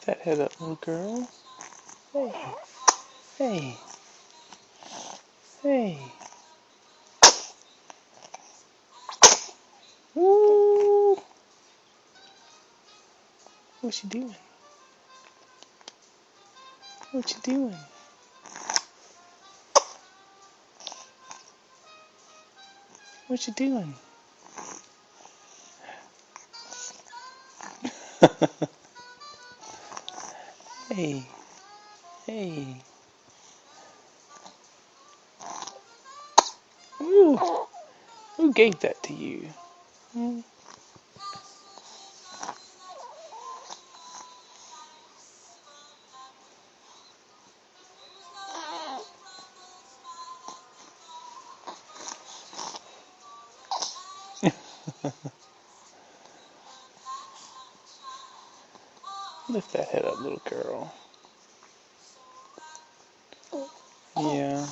Lift that head up, little girl. Hey, hey, hey. Woo! What you doing? What you doing? What you doing? Hey, hey. Ooh, who gave that to you? Hmm? Lift that head up, little girl. Yeah.